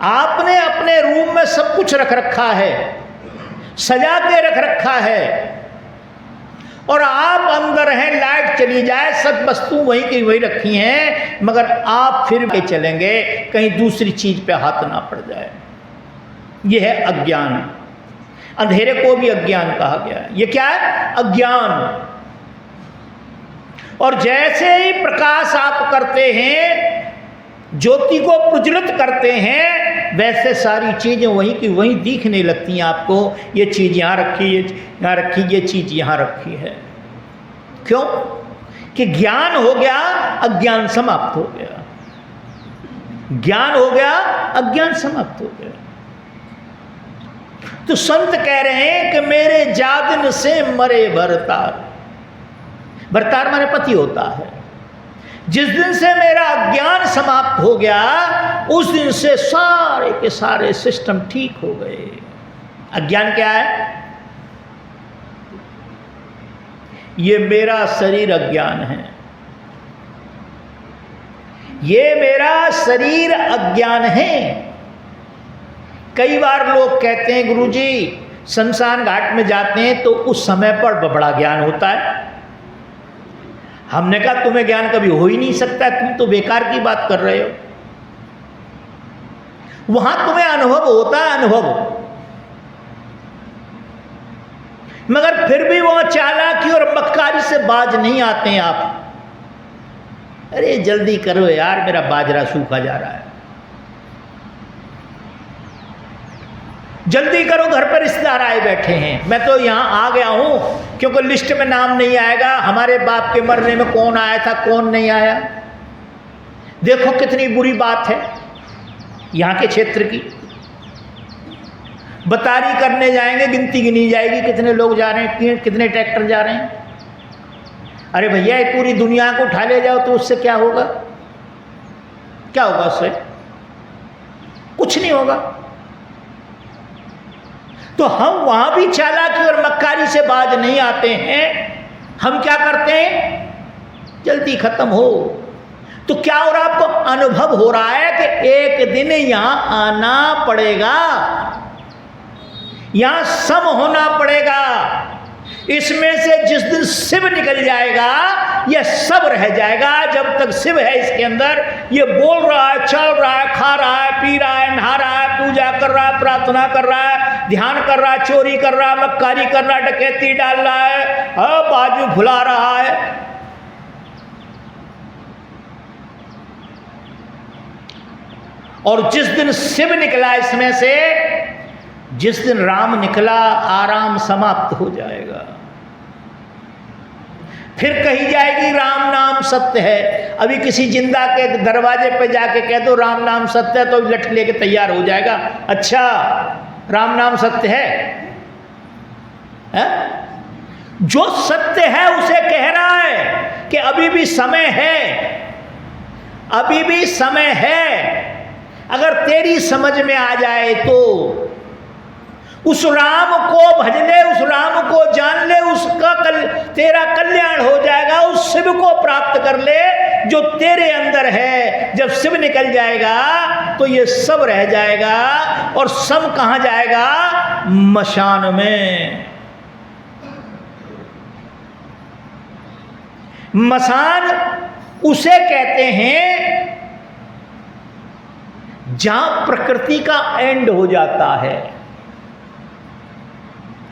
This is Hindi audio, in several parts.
आपने अपने रूम में सब कुछ रख रखा है, सजा के रख रखा है, और आप अंदर हैं, लाइट चली जाए, सब वस्तु वहीं की वहीं रखी हैं, मगर आप फिर भी चलेंगे, कहीं दूसरी चीज पे हाथ ना पड़ जाए। यह है अज्ञान। अंधेरे को भी अज्ञान कहा गया है। यह क्या है? अज्ञान। और जैसे ही प्रकाश आप करते हैं, ज्योति को प्रज्वलित करते हैं, वैसे सारी चीजें वहीं की वहीं दिखने लगती हैं आपको। ये चीज यहाँ रखी, ये यहाँ रखी, ये चीज यहाँ रखी है। क्यों? कि ज्ञान हो गया, अज्ञान समाप्त हो गया। ज्ञान हो गया, अज्ञान समाप्त हो गया। तो संत कह रहे हैं कि मेरे जादिन से मरे भरतार। भरतार माने पति होता है। जिस दिन से मेरा अज्ञान समाप्त हो गया, उस दिन से सारे के सारे सिस्टम ठीक हो गए। अज्ञान क्या है? ये मेरा शरीर अज्ञान है। ये मेरा शरीर अज्ञान है। कई बार लोग कहते हैं गुरुजी शमशान घाट में जाते हैं तो उस समय पर बड़ा ज्ञान होता है। हमने कहा तुम्हें ज्ञान कभी हो ही नहीं सकता, तुम तो बेकार की बात कर रहे हो। वहां तुम्हें अनुभव होता है, अनुभव, मगर फिर भी वह चालाकी और मक्कारी से बाज नहीं आते हैं आप। अरे जल्दी करो यार, मेरा बाजरा सूखा जा रहा है, जल्दी करो, घर पर रिश्तेदार आए बैठे हैं, मैं तो यहां आ गया हूं क्योंकि लिस्ट में नाम नहीं आएगा। हमारे बाप के मरने में कौन आया था, कौन नहीं आया। देखो कितनी बुरी बात है यहां के क्षेत्र की। बतारी करने जाएंगे, गिनती गिनी जाएगी कितने लोग जा रहे हैं, कितने ट्रैक्टर जा रहे हैं। अरे भैया, ये पूरी दुनिया को उठा ले जाओ तो उससे क्या होगा? क्या होगा उससे? कुछ नहीं होगा। तो हम वहां भी चालाकी और मक्कारी से बाज नहीं आते हैं। हम क्या करते हैं? जल्दी खत्म हो। तो क्या हो रहा है? आपको अनुभव हो रहा है कि एक दिन यहां आना पड़ेगा, यहां सम होना पड़ेगा। इसमें से जिस दिन शिव निकल जाएगा, यह सब रह जाएगा। जब तक शिव है इसके अंदर, ये बोल रहा है, चल रहा है, खा रहा है, पी रहा है, नहा रहा है, पूजा कर रहा है, प्रार्थना कर रहा है, ध्यान कर रहा है, चोरी कर रहा है, मक्कारी कर रहा है, डकैती डाल रहा है, बाजू भुला रहा है। और जिस दिन शिव निकला इसमें से, जिस दिन राम निकला, आराम समाप्त हो जाएगा। फिर कही जाएगी राम नाम सत्य है। अभी किसी जिंदा के दरवाजे पे जाके कह दो राम नाम सत्य है, तो लठ लेके तैयार हो जाएगा। अच्छा, राम नाम सत्य है? जो सत्य है उसे कह रहा है कि अभी भी समय है, अभी भी समय है। अगर तेरी समझ में आ जाए तो उस राम को भज ले, उस राम को जान ले, उसका तेरा कल्याण हो जाएगा। उस शिव को प्राप्त कर ले जो तेरे अंदर है। जब शिव निकल जाएगा तो ये सब रह जाएगा। और सम कहां जाएगा? मशान में। मसान उसे कहते हैं जहां प्रकृति का एंड हो जाता है।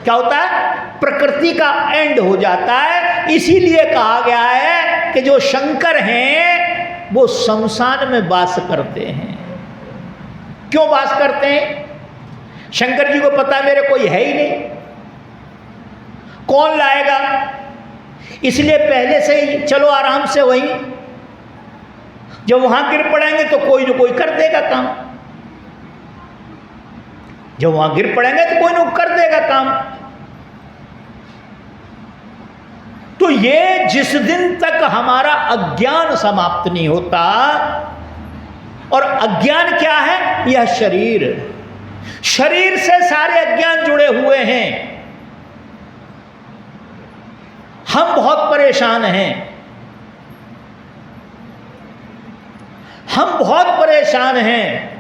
क्या होता है? प्रकृति का एंड हो जाता है। इसीलिए कहा गया है कि जो शंकर हैं वो शमशान में वास करते हैं। क्यों वास करते हैं? शंकर जी को पता है मेरे कोई है ही नहीं, कौन लाएगा, इसलिए पहले से ही चलो आराम से वहीं। जब वहां गिर पड़ेंगे तो कोई ना कोई कर देगा काम। जब वहां गिर पड़ेंगे तो कोई ना कर देगा काम। तो ये जिस दिन तक हमारा अज्ञान समाप्त नहीं होता, और अज्ञान क्या है? यह शरीर, शरीर से सारे अज्ञान जुड़े हुए हैं। हम बहुत परेशान हैं, हम बहुत परेशान हैं।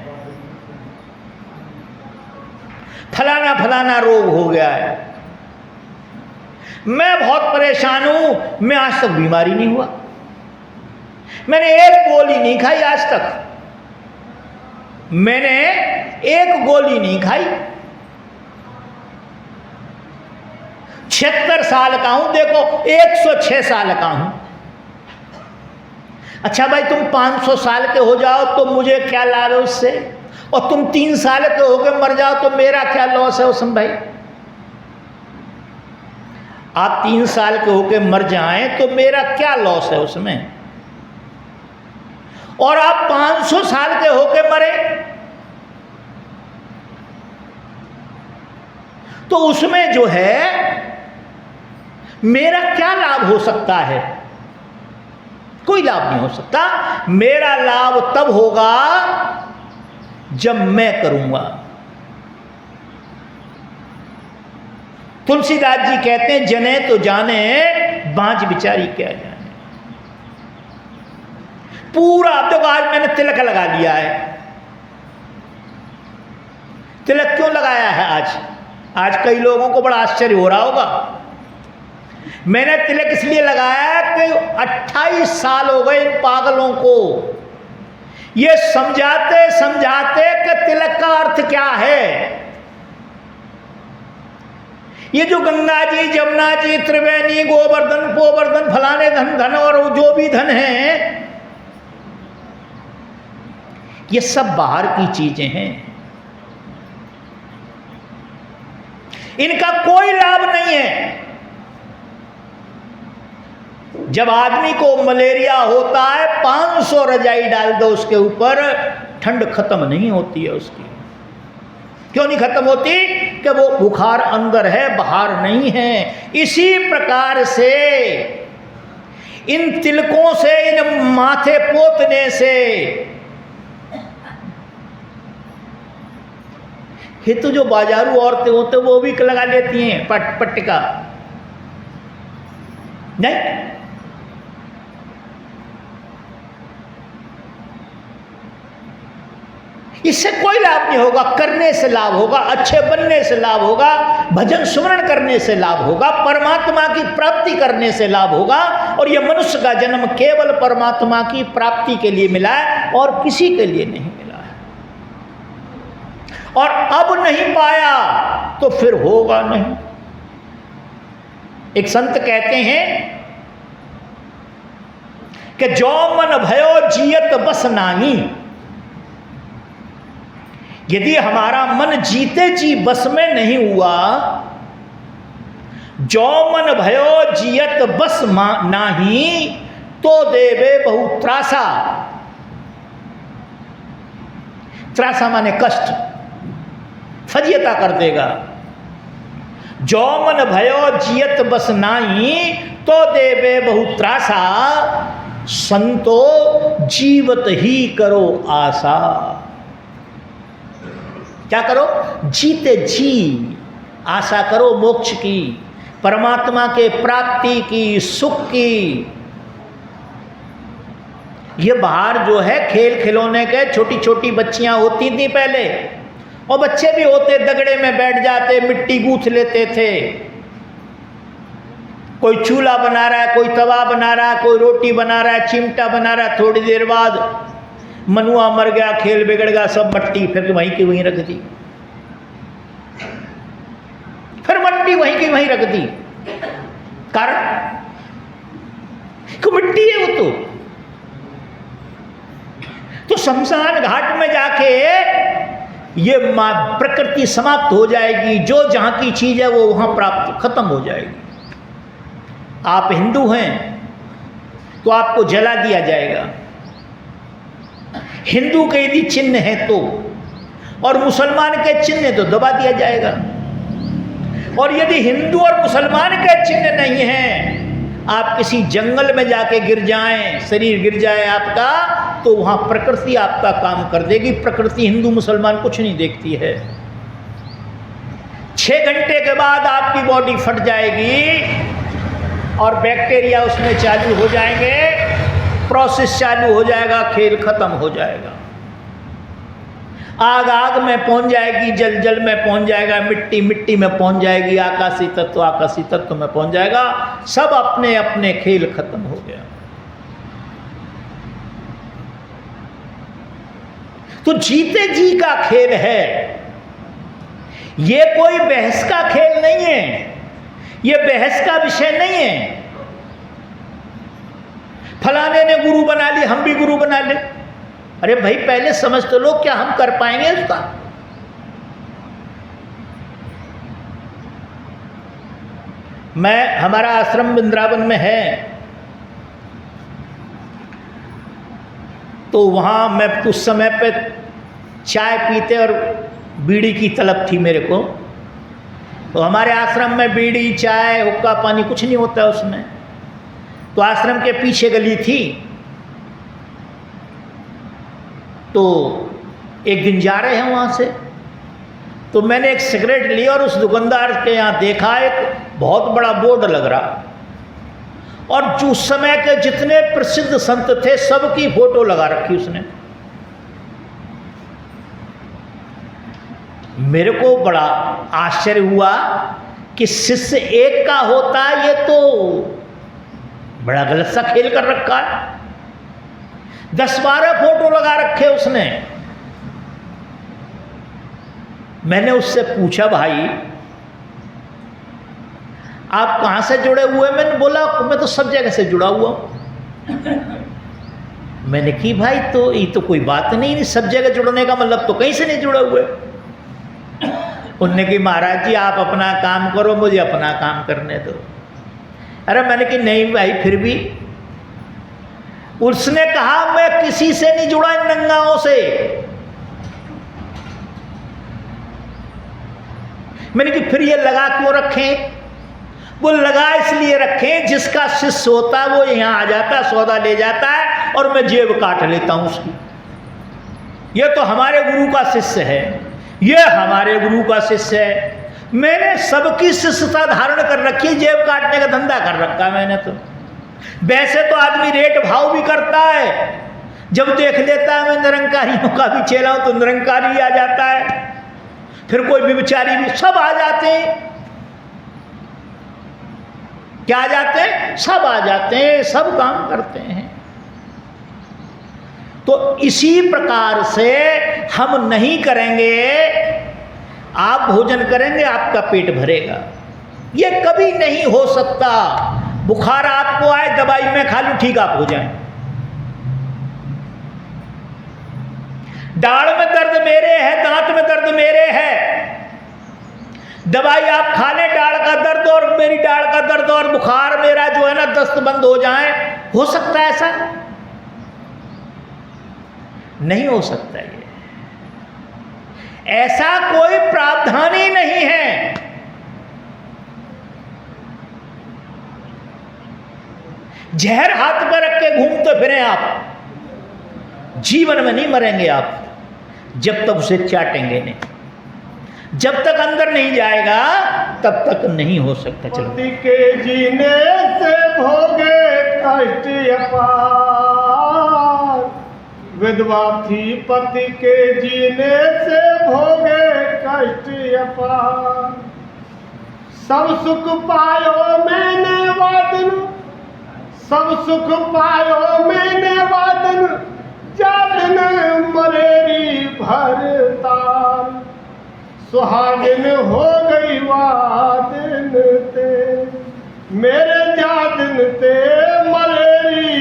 फलाना फलाना रोग हो गया है, मैं बहुत परेशान हूं, मैं आज तक बीमारी नहीं हुआ, मैंने एक गोली नहीं खाई आज तक, मैंने एक गोली नहीं खाई, 76 साल का हूं, देखो 106 साल का हूं। अच्छा भाई तुम 500 साल के हो जाओ तो मुझे क्या लाभ है उससे, और तुम 3 साल के होकर मर जाओ तो मेरा क्या लॉस है उसमें भाई। आप 3 साल के होकर मर जाएं तो मेरा क्या लॉस है उसमें, और आप 500 साल के होकर मरे तो उसमें जो है मेरा क्या लाभ हो सकता है, कोई लाभ नहीं हो सकता। मेरा लाभ तब होगा जब मैं करूंगा। तुलसीदास जी कहते हैं जने तो जाने बांझ बिचारी क्या जाने। पूरा अब देखो आज मैंने तिलक लगा लिया है, तिलक क्यों लगाया है आज कई लोगों को बड़ा आश्चर्य हो रहा होगा। मैंने तिलक इसलिए लगाया कि 28 साल हो गए इन पागलों को ये समझाते समझाते कि तिलक का अर्थ क्या है। ये जो गंगा जी, जमुना जी, त्रिवेणी, गोवर्धन, पोवर्धन, फलाने धन धन और जो भी धन है, ये सब बाहर की चीजें हैं, इनका कोई लाभ नहीं है। जब आदमी को मलेरिया होता है 500 रजाई डाल दो उसके ऊपर, ठंड खत्म नहीं होती है उसकी। क्यों नहीं खत्म होती? कि वो बुखार अंदर है, बाहर नहीं है। इसी प्रकार से इन तिलकों से, इन माथे पोतने से, ये तो जो बाजारू औरतें होते वो भी लगा लेती हैं पट्टिका, नहीं, इससे कोई लाभ नहीं होगा। करने से लाभ होगा, अच्छे बनने से लाभ होगा, भजन सुमरण करने से लाभ होगा, परमात्मा की प्राप्ति करने से लाभ होगा। और यह मनुष्य का जन्म केवल परमात्मा की प्राप्ति के लिए मिला है और किसी के लिए नहीं मिला है। और अब नहीं पाया तो फिर होगा नहीं। एक संत कहते हैं कि जो मन भयो जियत बस नानी। यदि हमारा मन जीते जी बस में नहीं हुआ, जो मन भयो जियत बस नाही, तो देवे बहु त्रासा। त्रासा माने कष्ट, फजियता कर देगा। जो मन भयो जियत बस नाही, तो देवे बहु त्रासा। संतो जीवत ही करो आशा। क्या करो? जीते जी आशा करो मोक्ष की, परमात्मा के प्राप्ति की, सुख की। ये बाहर जो है खेल खिलौने के, छोटी छोटी बच्चियां होती थी पहले, और बच्चे भी होते, दगड़े में बैठ जाते, मिट्टी गूंथ लेते थे। कोई चूल्हा बना रहा है, कोई तवा बना रहा है, कोई रोटी बना रहा है, चिमटा बना रहा है। थोड़ी देर बाद मनुआ मर गया, खेल बिगड़ गया, सब मट्टी फिर वहीं की वहीं रख दी, फिर मट्टी वहीं की वहीं रख दी। कारण कि मिट्टी है वो तो शमशान घाट में जाके ये प्रकृति समाप्त हो जाएगी। जो जहां की चीज है वो वहां प्राप्त खत्म हो जाएगी। आप हिंदू हैं तो आपको जला दिया जाएगा, हिंदू के यदि चिन्ह है तो, और मुसलमान के चिन्ह तो दबा दिया जाएगा। और यदि हिंदू और मुसलमान के चिन्ह नहीं है, आप किसी जंगल में जाके गिर जाएं, शरीर गिर जाए आपका, तो वहां प्रकृति आपका काम कर देगी। प्रकृति हिंदू मुसलमान कुछ नहीं देखती है। 6 घंटे के बाद आपकी बॉडी फट जाएगी और बैक्टीरिया उसमें चालू हो जाएंगे, प्रोसेस चालू हो जाएगा, खेल खत्म हो जाएगा। आग आग में पहुंच जाएगी, जल जल में पहुंच जाएगा, मिट्टी मिट्टी में पहुंच जाएगी, आकाशी तत्व आकाशी तत्व में पहुंच जाएगा। सब अपने अपने खेल खत्म हो गया। तो जीते जी का खेल है, ये कोई बहस का खेल नहीं है, ये बहस का विषय नहीं है। फलाने ने गुरु बना ली, हम भी गुरु बना ले। अरे भाई पहले समझ तो लो, क्या हम कर पाएंगे उसका? हमारा आश्रम वृंदावन में है, तो वहां मैं उस समय पे चाय पीते और बीड़ी की तलब थी मेरे को। तो हमारे आश्रम में बीड़ी चाय हुक्का पानी कुछ नहीं होता उसमें। तो आश्रम के पीछे गली थी, तो एक दिन जा रहे हैं वहाँ से, तो मैंने एक सिगरेट ली और उस दुकानदार के यहाँ देखा एक बहुत बड़ा बोर्ड लग रहा, और जो उस समय के जितने प्रसिद्ध संत थे सबकी फोटो लगा रखी उसने। मेरे को बड़ा आश्चर्य हुआ कि शिष्य एक का होता है, ये तो बड़ा गलत सा खेल कर रखा है। 10-12 फोटो लगा रखे उसने। मैंने उससे पूछा, भाई आप कहां से जुड़े हुए? मैंने बोला मैं तो सब जगह से जुड़ा हुआ हूं। मैंने की भाई तो ये तो कोई बात नहीं, सब जगह जुड़ने का मतलब तो कहीं से नहीं जुड़े हुए। उन्होंने कि महाराज जी आप अपना काम करो, मुझे अपना काम करने दो। अरे मैंने कि नहीं भाई फिर भी। उसने कहा मैं किसी से नहीं जुड़ा इन नंगाओं से। मैंने कि फिर ये लगा क्यों रखें? वो लगा इसलिए रखें जिसका शिष्य होता है वो यहां आ जाता है, सौदा ले जाता है और मैं जेब काट लेता हूं उसकी। ये तो हमारे गुरु का शिष्य है, ये हमारे गुरु का शिष्य है। मैंने सबकी शिष्यता धारण कर रखी है, जेब काटने का धंधा कर रखा है मैंने तो। वैसे तो आदमी रेट भाव भी करता है, जब देख लेता है मैं निरंकारियों का भी चेला हूं तो निरंकारी आ जाता है, फिर कोई भी बेचारी भी, सब आ जाते हैं। क्या आ जाते हैं? सब आ जाते हैं, सब काम करते हैं। तो इसी प्रकार से हम नहीं करेंगे, आप भोजन करेंगे आपका पेट भरेगा, ये कभी नहीं हो सकता। बुखार आपको आए दवाई में खा लूं ठीक आप हो जाए। दाढ़ में दर्द मेरे है, दांत में दर्द मेरे है, दवाई आप खा लें दाढ़ का दर्द और मेरी दाढ़ का दर्द और बुखार मेरा जो है ना दस्त बंद हो जाए। हो सकता है ऐसा? नहीं हो सकता। ये ऐसा कोई प्रावधान ही नहीं है। जहर हाथ पर रख के घूमते फिरें आप, जीवन में नहीं मरेंगे आप जब तक उसे चाटेंगे नहीं। जब तक अंदर नहीं जाएगा तब तक नहीं हो सकता। चलो पति के जीने से भोगे कष्ट अपार, विधवा थी पति के जीने से भोगे कष्ट अपार। सब सुख पायो मैंने वादन, सब सुख पायो मैंने वादन, जालन मरेरी भरताल। सुहागिन हो गई वादन ते, मेरे जादन ते मरेरी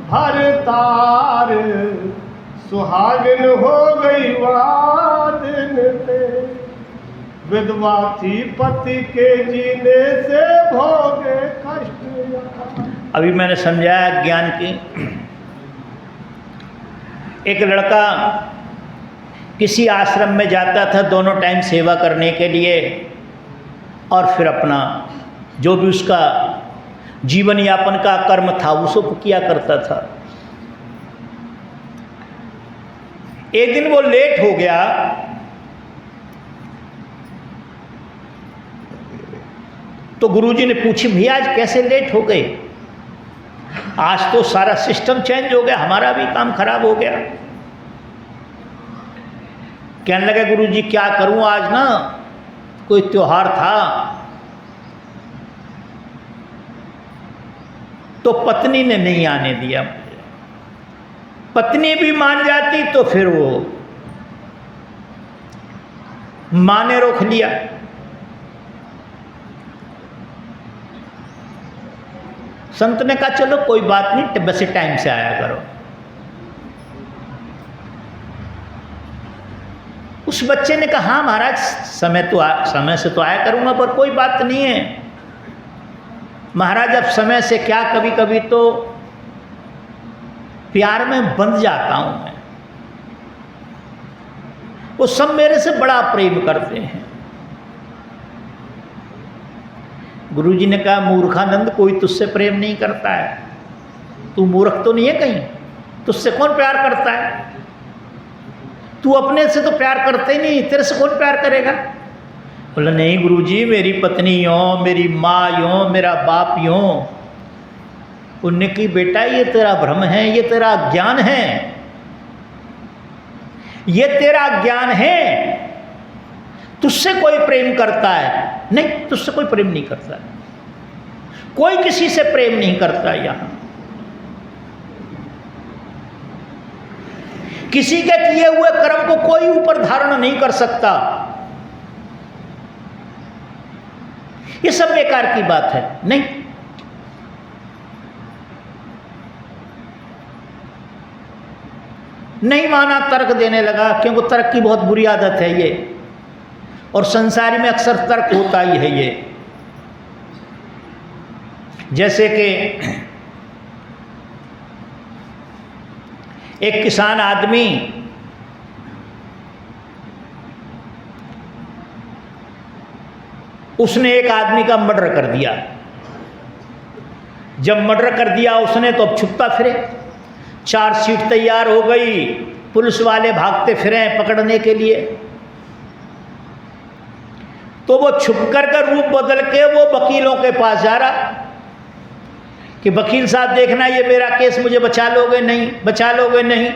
भरतार। सुहागिन हो गई वादन ते, विधवा थी पति के जीने से भोगे कष्ट। अभी मैंने समझाया ज्ञान की। एक लड़का किसी आश्रम में जाता था दोनों टाइम सेवा करने के लिए, और फिर अपना जो भी उसका जीवन यापन का कर्म था उसको किया करता था। एक दिन वो लेट हो गया, तो गुरुजी ने पूछी भैया आज कैसे लेट हो गए? आज तो सारा सिस्टम चेंज हो गया, हमारा भी काम खराब हो गया। कहने लगे गुरुजी क्या करूं, आज ना कोई त्योहार था तो पत्नी ने नहीं आने दिया मुझे। पत्नी भी मान जाती तो फिर वो मां ने रोक लिया। संत ने कहा चलो कोई बात नहीं, बस टाइम से आया करो। उस बच्चे ने कहा हाँ महाराज समय से तो आया करूंगा, पर कोई बात नहीं है महाराज, अब समय से क्या, कभी कभी तो प्यार में बंध जाता हूं मैं, वो सब मेरे से बड़ा प्रेम करते हैं। गुरुजी ने कहा मूर्खानंद, कोई तुझसे प्रेम नहीं करता है, तू मूर्ख तो नहीं है कहीं, तुझसे कौन प्यार करता है? तू अपने से तो प्यार करते ही नहीं, तेरे से कौन प्यार करेगा? बोला नहीं गुरुजी, मेरी पत्नी यूं, मेरी माँ यूं, मेरा बाप यूं। उनने की बेटा ये तेरा भ्रम है, ये तेरा ज्ञान है, ये तेरा ज्ञान है। तुझसे कोई प्रेम करता है? नहीं, तुझसे कोई प्रेम नहीं करता, कोई किसी से प्रेम नहीं करता। यहां किसी के किए हुए कर्म को कोई ऊपर धारण नहीं कर सकता। ये सब बेकार की बात है। नहीं, नहीं माना, तर्क देने लगा, क्योंकि तर्क की बहुत बुरी आदत है ये, और संसारी में अक्सर तर्क होता ही है ये। जैसे कि एक किसान आदमी उसने एक आदमी का मर्डर कर दिया। जब मर्डर कर दिया उसने तो अब छुपता फिरे, चार्जशीट तैयार हो गई, पुलिस वाले भागते फिरे पकड़ने के लिए। तो वो छुपकर का रूप बदल के वो वकीलों के पास जा रहा कि वकील साहब देखना ये मेरा केस, मुझे बचा लोगे नहीं, बचा लोगे नहीं।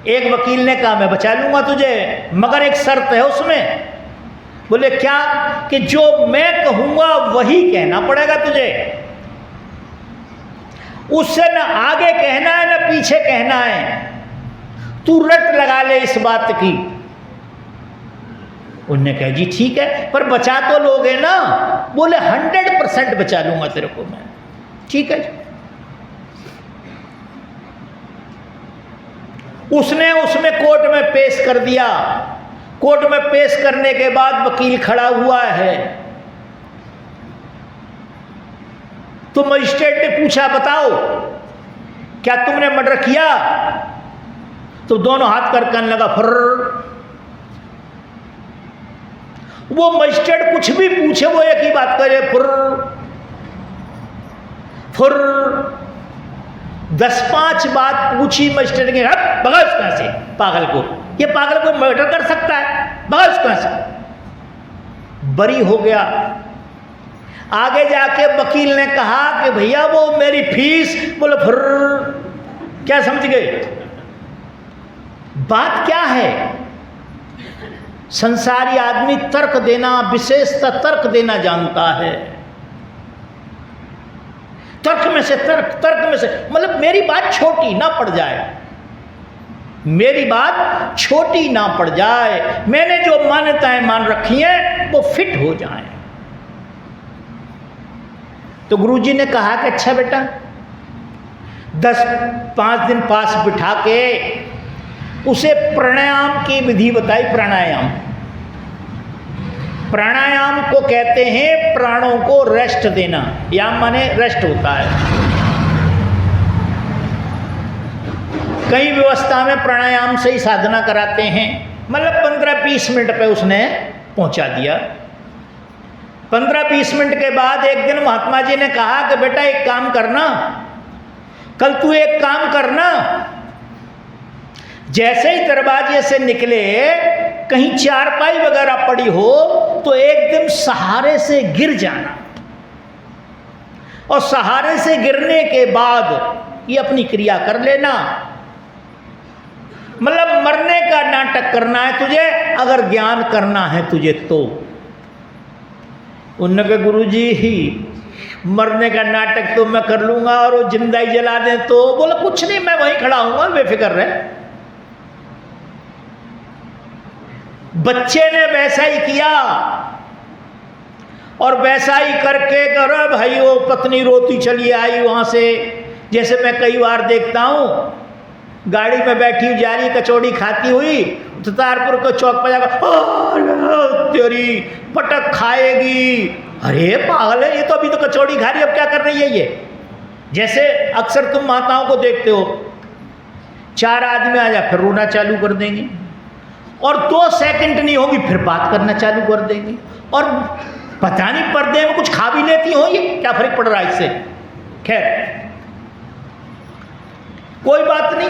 एक वकील ने कहा मैं बचा लूंगा तुझे, मगर एक शर्त है उसमें। बोले क्या? कि जो मैं कहूंगा वही कहना पड़ेगा तुझे, उससे न आगे कहना है न पीछे कहना है, तू रट लगा ले इस बात की। उनने कहा जी ठीक है, पर बचा तो लोगे ना? बोले 100% बचा लूंगा तेरे को मैं। ठीक है। उसने उसमें कोर्ट में पेश कर दिया। कोर्ट में पेश करने के बाद वकील खड़ा हुआ है, तो मजिस्ट्रेट ने पूछा बताओ क्या तुमने मर्डर किया? तो दोनों हाथ कर कहने लगा फर्र। वो मजिस्ट्रेट कुछ भी पूछे वो एक ही बात करे, फुर्र फुर्र। 10-5 बात पूछी मजिस्ट्रेट के, हट भगा उसका से, पागल को, ये पागल को मर्डर कर सकता है, भगा उसका से। बरी हो गया। आगे जाके वकील ने कहा कि भैया वो मेरी फीस। बोले फुर्र। क्या समझ गए बात क्या है? संसारी आदमी तर्क देना, विशेषतः तर्क देना जानता है। तर्क में से तर्क, तर्क में से मतलब मेरी बात छोटी ना पड़ जाए, मेरी बात छोटी ना पड़ जाए, मैंने जो मान्यताएं मान रखी हैं वो फिट हो जाएं। तो गुरुजी ने कहा कि अच्छा बेटा 5 दिन पास बिठा के उसे प्राणायाम की विधि बताई। प्राणायाम, प्राणायाम को कहते हैं प्राणों को रेस्ट देना। याम माने रेस्ट होता है। कई व्यवस्था में प्राणायाम से ही साधना कराते हैं, मतलब 15-20 मिनट पे उसने पहुंचा दिया। 15-20 मिनट के बाद एक दिन महात्मा जी ने कहा कि बेटा एक काम करना, कल तू एक काम करना, जैसे ही दरवाजे से निकले कहीं चारपाई वगैरह पड़ी हो तो एकदम सहारे से गिर जाना, और सहारे से गिरने के बाद ये अपनी क्रिया कर लेना। मतलब मरने का नाटक करना है तुझे, अगर ज्ञान करना है तुझे तो। उन्होंने कहा गुरुजी ही मरने का नाटक तो मैं कर लूंगा और वो जिंदा ही जला दें तो। बोला कुछ नहीं, मैं वहीं खड़ा हूंगा, बेफिक्र रहे। बच्चे ने वैसा ही किया और वैसा ही करके करो भाई, वो पत्नी रोती चली आई वहां से। जैसे मैं कई बार देखता हूं, गाड़ी में बैठी हुई जा रही, कचौड़ी खाती हुई, तारपुर को चौक पर जाकर तेरी पटक खाएगी। अरे पागल है, ये तो अभी तो कचौड़ी खा रही, अब क्या कर रही है ये। जैसे अक्सर तुम माताओं को देखते हो, 4 आदमी आ जाए फिर रोना चालू कर देंगे, और 2 सेकंड नहीं होगी फिर बात करना चालू कर देंगे, और पता नहीं पर्दे में कुछ खा भी लेती हो, ये क्या फर्क पड़ रहा है इससे। खैर कोई बात नहीं।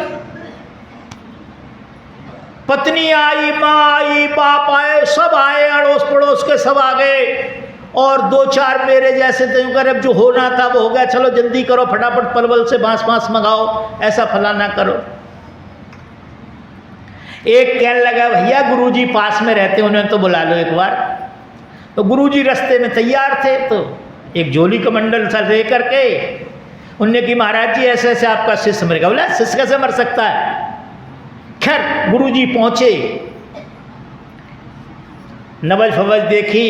पत्नी आई, माँ आई, बाप आए, सब आए, अड़ोस पड़ोस के सब आ गए, और 2-4 मेरे जैसे थे करे, अब जो होना था वो हो गया, चलो जल्दी करो, फटाफट पलवल से बांस मंगाओ, ऐसा फलाना करो। एक कहने लगा भैया गुरुजी पास में रहते, उन्हें तो बुला लो एक बार। तो गुरुजी रास्ते में तैयार थे, तो एक झोली कमंडल सा ले करके उनने की महाराज जी ऐसे ऐसे आपका शिष्य मर गया। बोला शिष्य कैसे मर सकता है। खैर गुरुजी पहुंचे, नवज फवज देखी,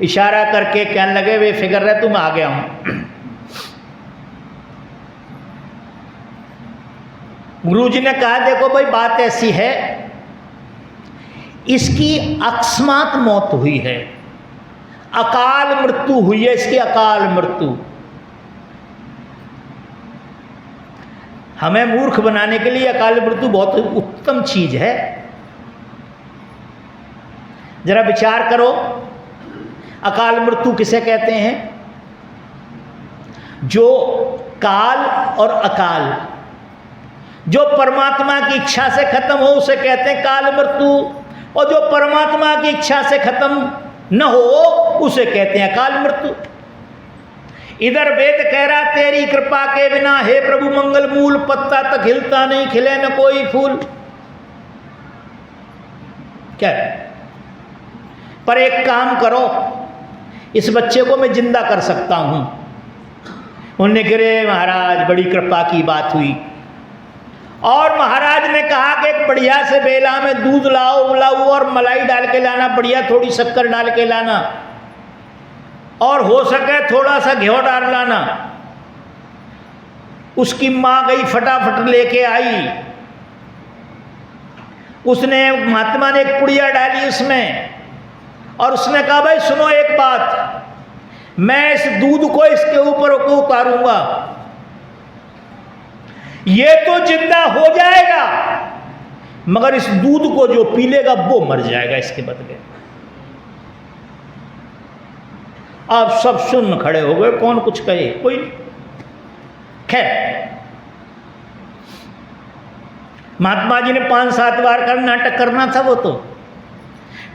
इशारा करके कहने लगे वे फिक्र रहे तुम आ गया हूं। गुरुजी ने कहा देखो भाई बात ऐसी है, इसकी अकस्मात मौत हुई है, अकाल मृत्यु हुई है, इसकी अकाल मृत्यु। हमें मूर्ख बनाने के लिए अकाल मृत्यु बहुत उत्तम चीज है। जरा विचार करो, अकाल मृत्यु किसे कहते हैं। जो काल और अकाल, जो परमात्मा की इच्छा से खत्म हो उसे कहते हैं काल मृत्यु, और जो परमात्मा की इच्छा से खत्म न हो उसे कहते हैं अकाल मृत्यु। इधर वेद कह रहा तेरी कृपा के बिना हे प्रभु मंगल मूल, पत्ता तक हिलता नहीं, खिले न कोई फूल। क्या पर एक काम करो, इस बच्चे को मैं जिंदा कर सकता हूं। उन्होंने कहे महाराज बड़ी कृपा की बात हुई, और महाराज ने कहा कि एक बढ़िया से बेला में दूध लाओ उबलाओ और मलाई डाल के लाना, बढ़िया थोड़ी शक्कर डाल के लाना, और हो सके थोड़ा सा घी डाल लाना। उसकी माँ गई फटाफट लेके आई, उसने महात्मा ने एक पुड़िया डाली उसमें, और उसने कहा भाई सुनो एक बात, मैं इस दूध को इसके ऊपर को उतारूंगा, ये तो जिंदा हो जाएगा मगर इस दूध को जो पी लेगा वो मर जाएगा इसके बदले। आप सब सुन खड़े हो गए, कौन कुछ कहे, कोई नहीं। खैर महात्मा जी ने 5-7 बार का नाटक करना था, वो तो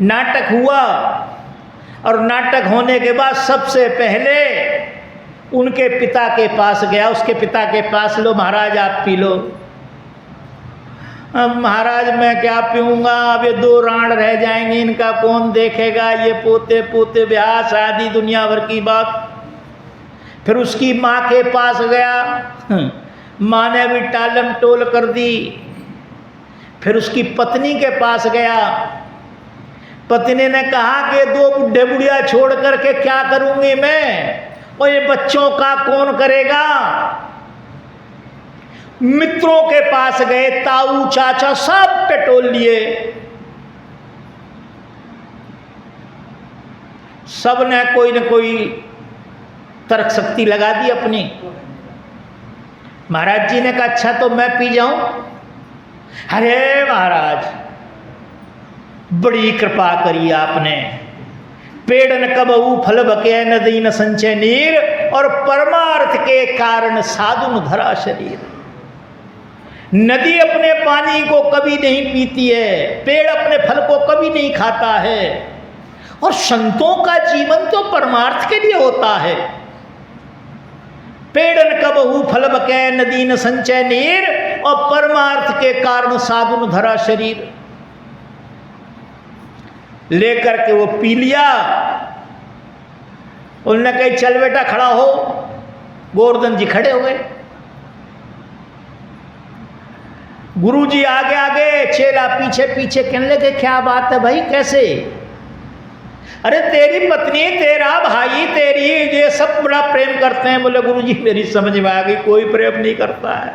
नाटक हुआ, और नाटक होने के बाद सबसे पहले उनके पिता के पास गया। उसके पिता के पास, लो महाराज आप पी लो। अब महाराज मैं क्या पीऊँगा, अब ये 2 राण रह जाएंगे, इनका कौन देखेगा, ये पोते पोते ब्याह शादी दुनिया भर की बात। फिर उसकी माँ के पास गया, माँ ने भी टालम टोल कर दी। फिर उसकी पत्नी के पास गया, पत्नी ने कहा कि 2 बुढ़े बुढ़िया छोड़ करके क्या करूँगी मैं, और ये बच्चों का कौन करेगा। मित्रों के पास गए, ताऊ चाचा सब टटोल लिए, सब ने कोई न कोई तर्क शक्ति लगा दी अपनी। महाराज जी ने कहा अच्छा तो मैं पी जाऊं। अरे महाराज बड़ी कृपा करी आपने, पेड़ न कबहू फल बके नदी न संचय नीर, और परमार्थ के कारण साधु न धरा शरीर। नदी अपने पानी को कभी नहीं पीती है, पेड़ अपने फल को कभी नहीं खाता है, और संतों का जीवन तो परमार्थ के लिए होता है। पेड़ न कबहू फल बके नदी न संचय नीर, और परमार्थ के कारण साधु ने धरा शरीर, लेकर के वो पी लिया। उन्होंने कही चल बेटा खड़ा हो, गोवर्धन जी खड़े हो गए। गुरुजी आगे आगे, चेला पीछे पीछे, कहने लगे क्या बात है भाई, कैसे? अरे तेरी पत्नी, तेरा भाई, तेरी ये सब बड़ा प्रेम करते हैं। बोले गुरुजी मेरी समझ में आ गई, कोई प्रेम नहीं करता है,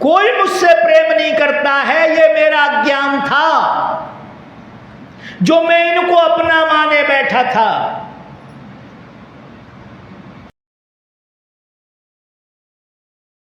कोई मुझसे प्रेम नहीं करता है, ये मेरा अज्ञान था जो मैं इनको अपना माने बैठा था।